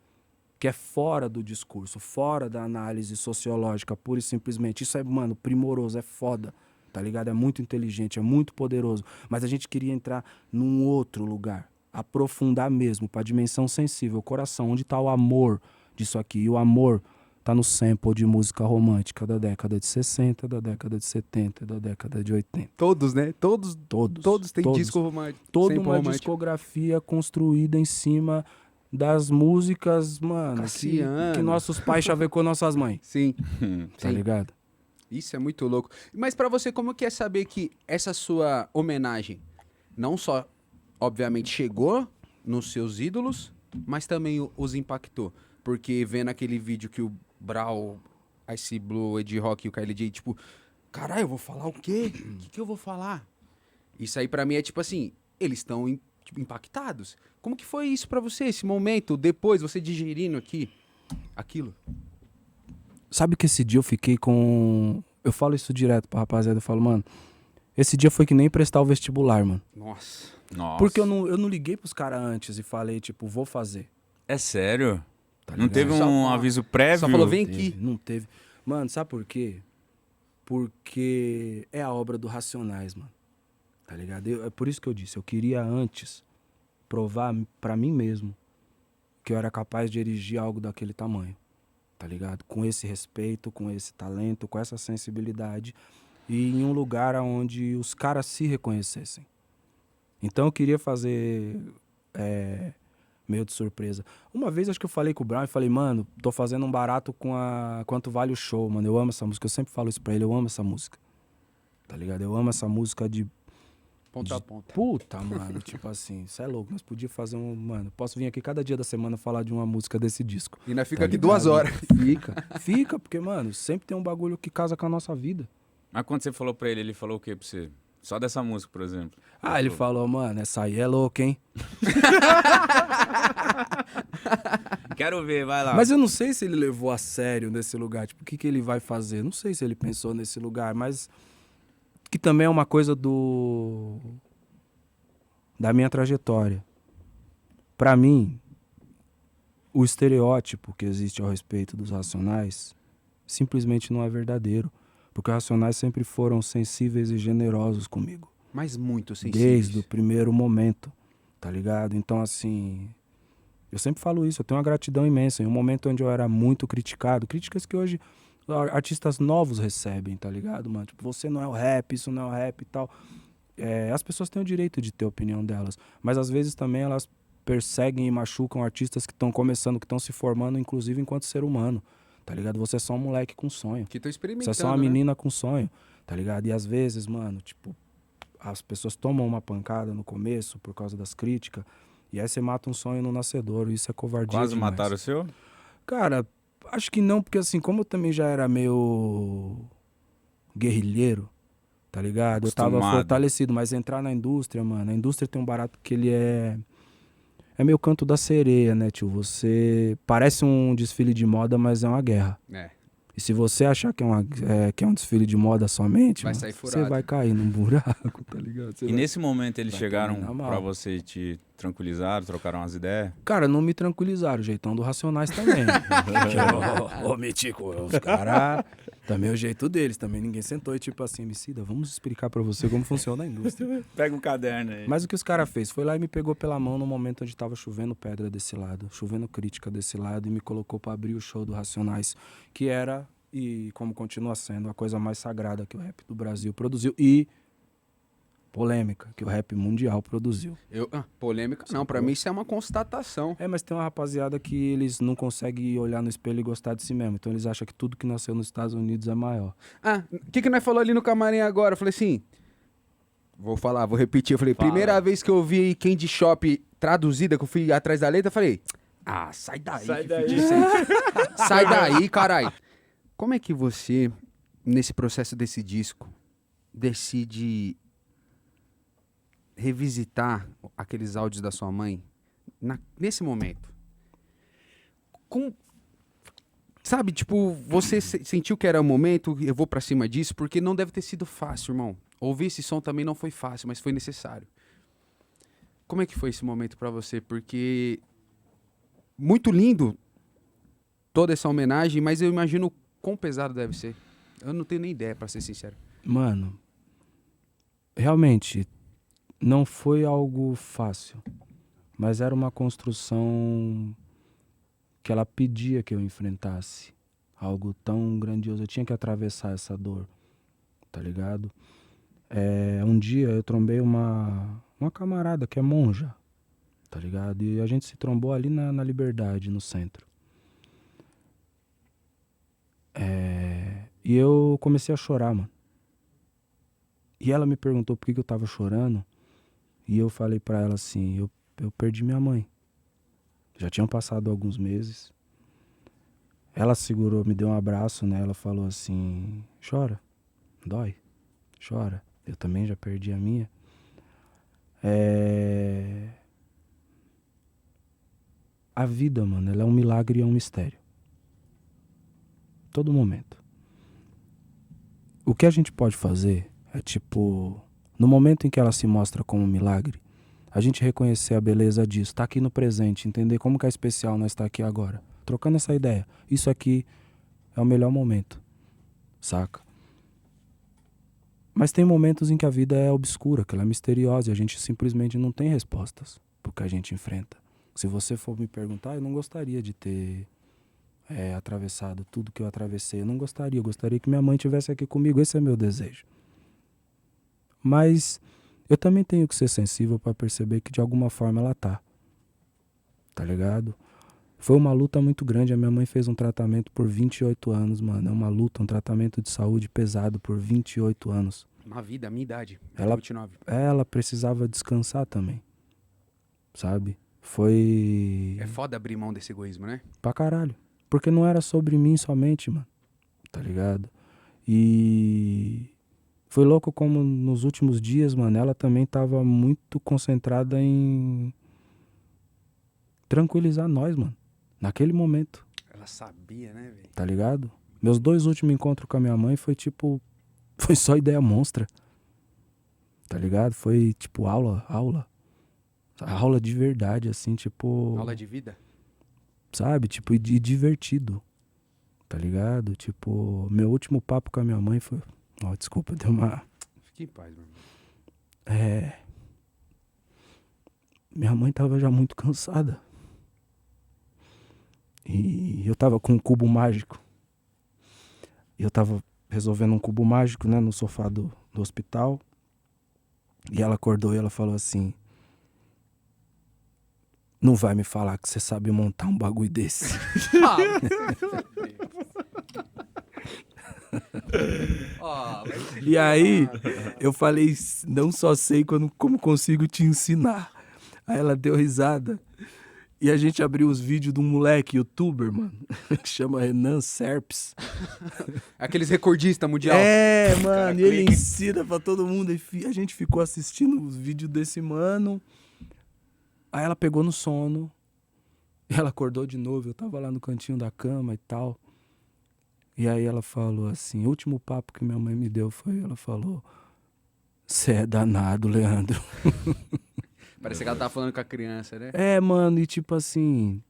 que é fora do discurso, fora da análise sociológica, pura e simplesmente. Isso é, mano, primoroso, é foda, tá ligado? É muito inteligente, é muito poderoso. Mas a gente queria entrar num outro lugar, aprofundar mesmo, pra dimensão sensível, o coração, onde tá o amor disso aqui. E o amor tá no sample de música romântica da década de 60, da década de 70, da década de 80. Todos, né? Todos têm todos. disco romântico. Toda sample uma romântico. discografia construída em cima das músicas, mano, Cassiano. que nossos pais chavecou nossas mães, Sim, tá sim. ligado? Isso é muito louco. Mas pra você, como que é saber que essa sua homenagem não só, obviamente, chegou nos seus ídolos, mas também os impactou? Porque vendo aquele vídeo que o Brau, Ice Blue, Ed Rock e o KLJ, tipo, caralho, eu vou falar o quê? O que eu vou falar? Isso aí pra mim é tipo assim, eles estão impactados. Como que foi isso pra você, esse momento, depois, você digerindo aquilo? Sabe que esse dia eu fiquei com... Eu falo isso direto pra rapaziada, eu falo, mano, esse dia foi que nem prestar o vestibular, mano. Nossa. Nossa. Porque eu não liguei pros caras antes e falei, tipo, vou fazer. É sério? Tá Não ligado? teve um aviso prévio? Só falou, vem Não teve, aqui. não teve. Mano, sabe por quê? Porque é a obra do Racionais, mano. Tá ligado? É por isso que eu disse, eu queria antes provar pra mim mesmo que eu era capaz de erigir algo daquele tamanho. Tá ligado? Com esse respeito, com esse talento, com essa sensibilidade e em um lugar onde os caras se reconhecessem. Então eu queria fazer meio de surpresa. Uma vez acho que eu falei com o Brown e falei, mano, tô fazendo um barato com a Quanto Vale o Show, mano. Eu amo essa música, eu sempre falo isso pra ele, eu amo essa música. Tá ligado? Eu amo essa música de Ponta a ponta. puta, mano. Tipo assim, cê é louco. Nós podíamos fazer um. Mano, posso vir aqui cada dia da semana falar de uma música desse disco. E nós fica Tá aqui ligado? 2 horas. Fica, porque, mano, sempre tem um bagulho que casa com a nossa vida. Mas quando você falou pra ele falou o quê pra você? Só dessa música, por exemplo. Ah, ele falou, mano, essa aí é louca, hein? Quero ver, vai lá. Mas eu não sei se ele levou a sério nesse lugar. Tipo, o que ele vai fazer? Não sei se ele pensou nesse lugar, mas. Que também é uma coisa da minha trajetória. Pra mim, o estereótipo que existe ao respeito dos Racionais simplesmente não é verdadeiro. Porque os Racionais sempre foram sensíveis e generosos comigo. Mas muito sensíveis. Desde o primeiro momento, tá ligado? Então, assim, eu sempre falo isso, eu tenho uma gratidão imensa. Em um momento onde eu era muito criticado, críticas que hoje artistas novos recebem, tá ligado, mano? Tipo, você não é o rap, isso não é o rap e tal. As pessoas têm o direito de ter a opinião delas, mas às vezes também elas perseguem e machucam artistas que estão começando, que estão se formando, inclusive enquanto ser humano, tá ligado? Você é só um moleque com sonho. Que tô experimentando, Você é só uma né? menina com sonho, tá ligado? E às vezes, mano, tipo, as pessoas tomam uma pancada no começo por causa das críticas, e aí você mata um sonho no nascedouro, isso é covardia Quase demais. mataram o seu? Cara, acho que não, porque assim, como eu também já era meio guerrilheiro, tá ligado? Eu tava Acostumado. fortalecido, mas entrar na indústria, mano, a indústria tem um barato que ele é meio canto da sereia, né, tio? Você parece um desfile de moda, mas é uma guerra. É. E se você achar que é um desfile de moda somente, Vai mano, sair você furado. vai cair num buraco, tá ligado? Você E vai- nesse momento eles vai chegaram terminar mal. pra você e te tranquilizaram, trocaram umas ideias? Cara, não me tranquilizaram, o jeitão do Racionais também. Ô, Mitico, os caras também é o jeito deles, também ninguém sentou e tipo assim, Emicida, vamos explicar pra você como funciona a indústria. Pega um caderno aí. Mas o que os caras fez? Foi lá e me pegou pela mão no momento onde tava chovendo pedra desse lado, chovendo crítica desse lado e me colocou pra abrir o show do Racionais, que era, e como continua sendo, a coisa mais sagrada que o rap do Brasil produziu e polêmica que o rap mundial produziu. Polêmica não, pra mim isso é uma constatação. Mas tem uma rapaziada que eles não conseguem olhar no espelho e gostar de si mesmo. Então eles acham que tudo que nasceu nos Estados Unidos é maior. O que nós falou ali no camarim agora? Eu falei assim, vou repetir. Eu falei, Fala. primeira vez que eu vi Candy Shop traduzida, que eu fui atrás da letra, eu falei, sai daí. Sai que daí. sai daí, caralho. Como é que você, nesse processo desse disco, decide revisitar aqueles áudios da sua mãe nesse momento? Sabe, tipo, você sentiu que era o momento, eu vou pra cima disso, porque não deve ter sido fácil, irmão. Ouvir esse som também não foi fácil, mas foi necessário. Como é que foi esse momento pra você? Porque muito lindo toda essa homenagem, mas eu imagino quão pesado deve ser. Eu não tenho nem ideia, pra ser sincero. Mano, realmente não foi algo fácil, mas era uma construção que ela pedia que eu enfrentasse. Algo tão grandioso, eu tinha que atravessar essa dor, tá ligado? Um dia eu trombei uma camarada que é monja, tá ligado? E a gente se trombou ali na Liberdade, no centro. E eu comecei a chorar, mano. E ela me perguntou por que eu tava chorando. E eu falei pra ela assim, eu perdi minha mãe. Já tinham passado alguns meses. Ela segurou, me deu um abraço, né? Ela falou assim, chora, dói, chora. Eu também já perdi a minha. A vida, mano, ela é um milagre e é um mistério. Todo momento. O que a gente pode fazer é tipo, no momento em que ela se mostra como um milagre, a gente reconhecer a beleza disso, tá aqui no presente, entender como que é especial nós estar aqui agora, trocando essa ideia. Isso aqui é o melhor momento, saca? Mas tem momentos em que a vida é obscura, que ela é misteriosa e a gente simplesmente não tem respostas pro que a gente enfrenta. Se você for me perguntar, eu não gostaria de ter atravessado tudo que eu atravessei. Eu não gostaria, eu gostaria que minha mãe estivesse aqui comigo, esse é meu desejo. Mas eu também tenho que ser sensível para perceber que de alguma forma ela tá tá ligado? Foi uma luta muito grande. A minha mãe fez um tratamento por 28 anos, mano. É uma luta, um tratamento de saúde pesado por 28 anos. Uma vida, a minha idade. Ela- 29. Ela precisava descansar também, sabe? Foi É foda abrir mão desse egoísmo, né? pra caralho. Porque não era sobre mim somente, mano. Tá ligado? E foi louco como nos últimos dias, mano, ela também tava muito concentrada em tranquilizar nós, mano. Naquele momento, Ela sabia, né, velho? tá ligado? Meus 2 últimos encontros com a minha mãe foi tipo... Foi só ideia monstra. Tá ligado? Foi tipo aula. Aula de verdade, assim, tipo... Aula de vida? Sabe? Tipo, e divertido. Tá ligado? Tipo, meu último papo com a minha mãe foi... Ó, desculpa, deu uma... Fique em paz, meu irmão. Minha mãe tava já muito cansada. E eu tava com um cubo mágico. E eu tava resolvendo um cubo mágico, né, no sofá do hospital. E ela acordou e ela falou assim: não vai me falar que você sabe montar um bagulho desse. E aí, eu falei, não só sei como consigo te ensinar. Aí ela deu risada. E a gente abriu os vídeos de um moleque youtuber, mano, que chama Renan Serpes. Aqueles recordistas mundial. É, mano, e ele clica. ensina pra todo mundo. E a gente ficou assistindo os vídeos desse mano. Aí ela pegou no sono. E ela acordou de novo. Eu tava lá no cantinho da cama e tal. E aí ela falou assim, o último papo que minha mãe me deu foi, ela falou: cê é danado, Leandro. Parece que ela tava falando com a criança, né? É, mano, e tipo assim...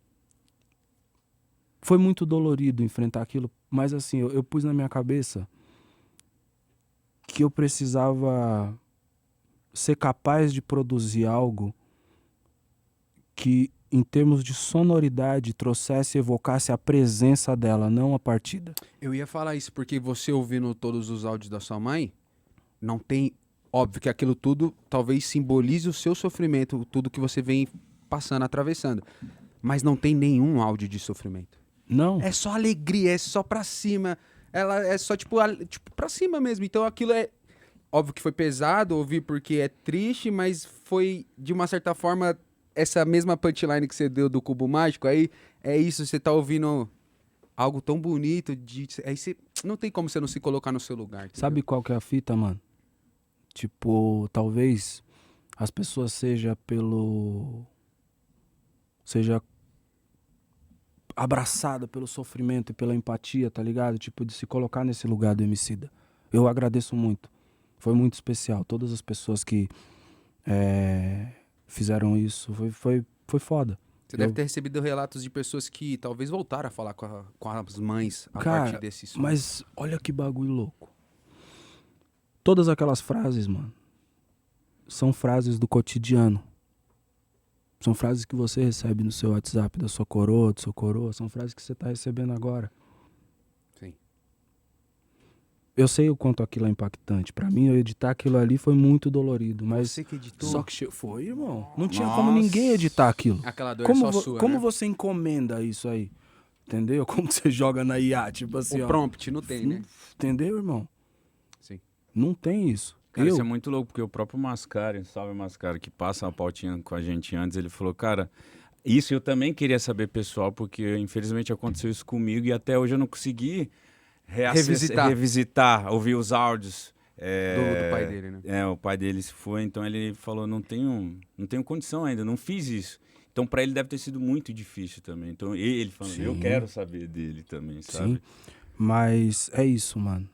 Foi muito dolorido enfrentar aquilo, mas assim, eu pus na minha cabeça que eu precisava ser capaz de produzir algo que, em termos de sonoridade, trouxesse e evocasse a presença dela, não a partida. Eu ia falar isso porque você ouvindo todos os áudios da sua mãe, não tem... Óbvio que aquilo tudo talvez simbolize o seu sofrimento, tudo que você vem passando, atravessando. Mas não tem nenhum áudio de sofrimento. Não. É só alegria, é só pra cima. Ela é só tipo pra cima mesmo. Então aquilo é... Óbvio que foi pesado ouvir porque é triste, mas foi, de uma certa forma, essa mesma punchline que você deu do Cubo Mágico, aí é isso, você tá ouvindo algo tão bonito, aí você, não tem como você não se colocar no seu lugar. Entendeu? Sabe qual que é a fita, mano? Tipo, talvez as pessoas seja abraçada pelo sofrimento e pela empatia, tá ligado? Tipo, de se colocar nesse lugar do Emicida. Eu agradeço muito. Foi muito especial. Todas as pessoas que fizeram isso, foi foda. Você deve ter recebido relatos de pessoas que talvez voltaram a falar com as mães a partir desse som. Mas olha que bagulho louco. Todas aquelas frases, mano, são frases do cotidiano. São frases que você recebe no seu WhatsApp da sua coroa, do seu coroa. São frases que você tá recebendo agora. Sim. Eu sei o quanto aquilo é impactante. Pra mim, eu editar aquilo ali foi muito dolorido. Mas Você que editou. só que foi, irmão. Não tinha Nossa. como ninguém editar aquilo. Aquela dor é só sua, como né? você encomenda isso aí? Entendeu? Como você joga na IA, tipo assim, O ó. prompt não tem, né? Entendeu, irmão? Sim. Não tem isso. Cara, isso é muito louco, porque o próprio Mascari, salve Mascari, que passa uma pautinha com a gente antes, ele falou, cara, isso eu também queria saber, pessoal, porque infelizmente aconteceu isso comigo e até hoje eu não consegui revisitar, ouvir os áudios. Do pai dele, né? É, o pai dele se foi, então ele falou, não tenho condição ainda, não fiz isso. Então pra ele deve ter sido muito difícil também. Então ele falando, Sim. eu quero saber dele também, sabe? Sim, mas é isso, mano.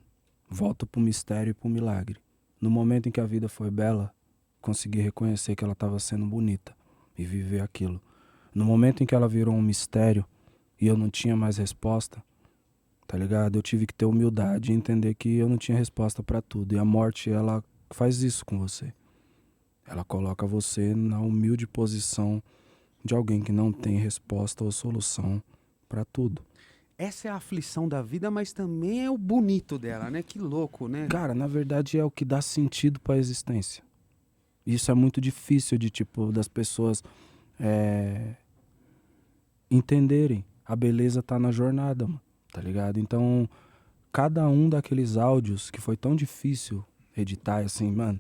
Volta pro mistério e pro milagre. No momento em que a vida foi bela, consegui reconhecer que ela estava sendo bonita e viver aquilo. No momento em que ela virou um mistério e eu não tinha mais resposta, tá ligado? Eu tive que ter humildade e entender que eu não tinha resposta pra tudo. E a morte, ela faz isso com você. Ela coloca você na humilde posição de alguém que não tem resposta ou solução pra tudo. Essa é a aflição da vida, mas também é o bonito dela, né? Que louco, né? Cara, na verdade é o que dá sentido pra existência. Isso é muito difícil de, tipo, das pessoas entenderem. A beleza tá na jornada, mano, tá ligado? Então, cada um daqueles áudios que foi tão difícil editar, assim, mano,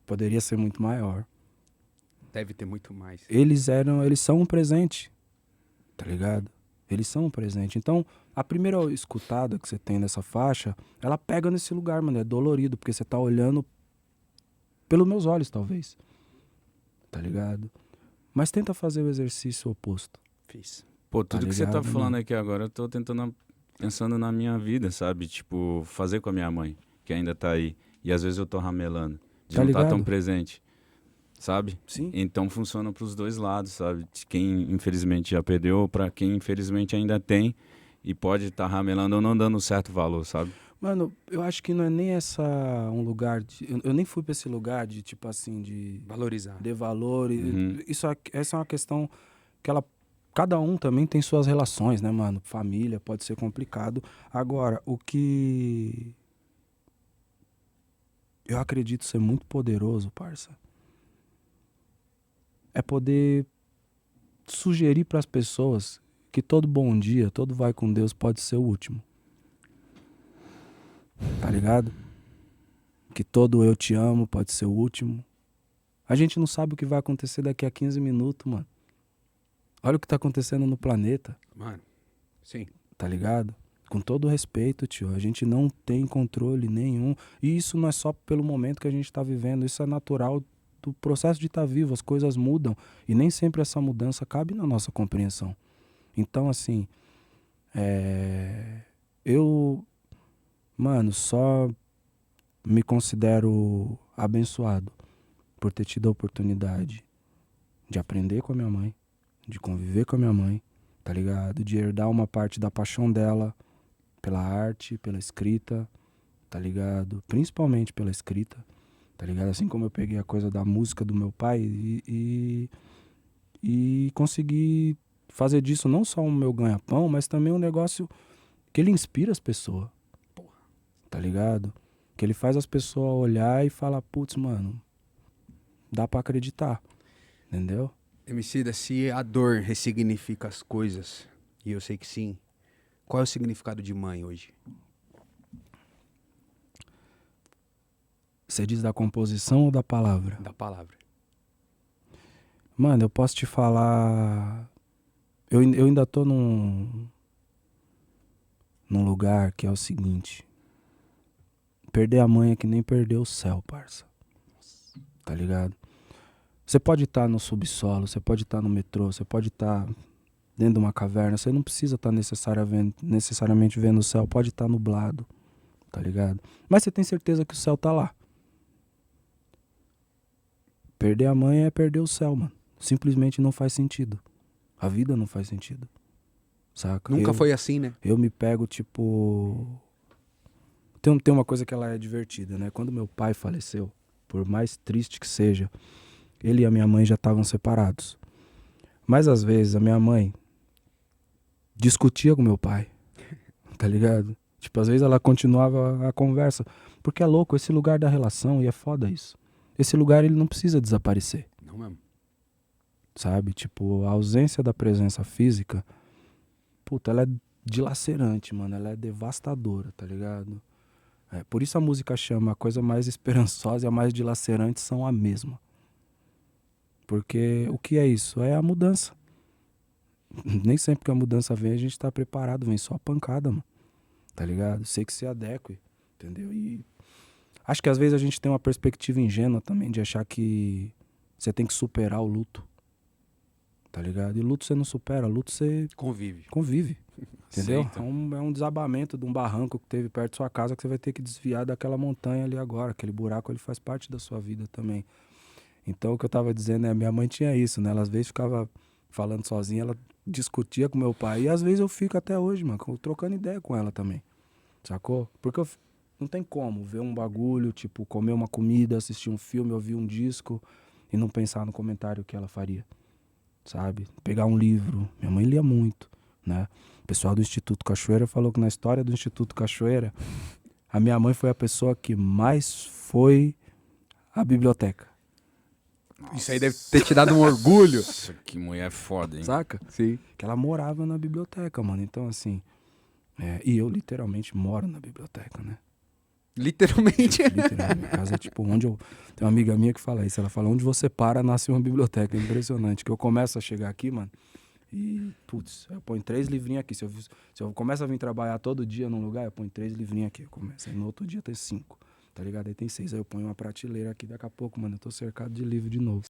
poderia ser muito maior. Deve ter muito mais. Eles são um presente, tá ligado? Eles são um presente. Então, a primeira escutada que você tem dessa faixa, ela pega nesse lugar, mano, é dolorido, porque você tá olhando pelos meus olhos, talvez, tá ligado? Mas tenta fazer o exercício oposto. Fiz. Pô, tudo que você tá ligado, falando mano? aqui agora, eu tô pensando na minha vida, sabe? Tipo, fazer com a minha mãe, que ainda tá aí. E às vezes eu tô ramelando, de Tá não estar tão ligado? presente, sabe? Sim. Então funciona pros dois lados, sabe? De quem infelizmente já perdeu, pra quem infelizmente ainda tem e pode estar ramelando ou não dando certo valor, sabe? Mano, eu acho que não é nem um lugar de... Eu nem fui pra esse lugar de, tipo assim, de Valorizar. de valor. Uhum. Essa é uma questão que cada um também tem suas relações, né, mano? Família, pode ser complicado. Agora, o que eu acredito ser muito poderoso, parça, é poder sugerir pras pessoas que todo bom dia, todo vai com Deus pode ser o último. Tá ligado? Que todo eu te amo pode ser o último. A gente não sabe o que vai acontecer daqui a 15 minutos, mano. Olha o que tá acontecendo no planeta, Mano, sim. tá ligado? Com todo respeito, tio, a gente não tem controle nenhum. E isso não é só pelo momento que a gente tá vivendo, isso é natural do processo de estar vivo, as coisas mudam. E nem sempre essa mudança cabe na nossa compreensão. Então, assim, eu, mano, só me considero abençoado por ter tido a oportunidade de aprender com a minha mãe, de conviver com a minha mãe, tá ligado? De herdar uma parte da paixão dela pela arte, pela escrita, tá ligado? Principalmente pela escrita, tá ligado? Assim como eu peguei a coisa da música do meu pai e consegui fazer disso não só um meu ganha-pão, mas também um negócio que ele inspira as pessoas, tá ligado? Que ele faz as pessoas olhar e falar, putz, mano, dá pra acreditar, entendeu? Emicida, se a dor ressignifica as coisas, e eu sei que sim, qual é o significado de mãe hoje? Você diz da composição ou da palavra? Da palavra. Mano, eu posso te falar... Eu ainda tô num lugar que é o seguinte. Perder a mãe é que nem perder o céu, parça. Tá ligado? Você pode estar no subsolo, você pode estar no metrô, você pode estar dentro de uma caverna. Você não precisa estar necessariamente vendo o céu. Pode estar nublado, tá ligado? Mas você tem certeza que o céu tá lá. Perder a mãe é perder o céu, mano. Simplesmente não faz sentido. A vida não faz sentido. Saca? Nunca foi assim, né? Eu me pego, tipo... Tem uma coisa que ela é divertida, né? Quando meu pai faleceu, por mais triste que seja, ele e a minha mãe já estavam separados. Mas às vezes a minha mãe discutia com meu pai, tá ligado? Tipo, às vezes ela continuava a conversa. Porque é louco, esse lugar da relação, e é foda isso. Esse lugar, ele não precisa desaparecer. Não mesmo. Sabe? Tipo, a ausência da presença física, puta, ela é dilacerante, mano. Ela é devastadora, tá ligado? Por isso a música chama a coisa mais esperançosa e a mais dilacerante são a mesma. Porque o que é isso? É a mudança. Nem sempre que a mudança vem a gente tá preparado, vem só a pancada, mano. Tá ligado? Sei que se adeque, entendeu? E acho que às vezes a gente tem uma perspectiva ingênua também de achar que você tem que superar o luto. Tá ligado? E luto você não supera, luto você Convive. convive. Entendeu? Aceita. É um desabamento de um barranco que teve perto da sua casa que você vai ter que desviar daquela montanha ali agora. Aquele buraco, ele faz parte da sua vida também. Então, o que eu tava dizendo é, minha mãe tinha isso, né? Ela às vezes ficava falando sozinha, ela discutia com meu pai. E às vezes eu fico até hoje, mano, trocando ideia com ela também. Sacou? Porque não tem como ver um bagulho, tipo, comer uma comida, assistir um filme, ouvir um disco e não pensar no comentário que ela faria. Sabe? Pegar um livro. Minha mãe lia muito, né? O pessoal do Instituto Cachoeira falou que na história do Instituto Cachoeira, a minha mãe foi a pessoa que mais foi à biblioteca. Isso aí deve ter te dado um orgulho. Nossa, que mulher foda, hein? saca? Sim. Que ela morava na biblioteca, mano. Então, assim... e eu literalmente moro na biblioteca, né? Literalmente. Literalmente. Minha casa é tipo onde eu... Tem uma amiga minha que fala isso. Ela fala, onde você para, nasce uma biblioteca. É impressionante. Que eu começo a chegar aqui, mano, e, putz, eu ponho 3 livrinhos aqui. Se eu começo a vir trabalhar todo dia num lugar, eu ponho 3 livrinhos aqui. Eu começo. Aí no outro dia tem 5, tá ligado? Aí tem 6. Aí eu ponho uma prateleira aqui. Daqui a pouco, mano, eu tô cercado de livro de novo.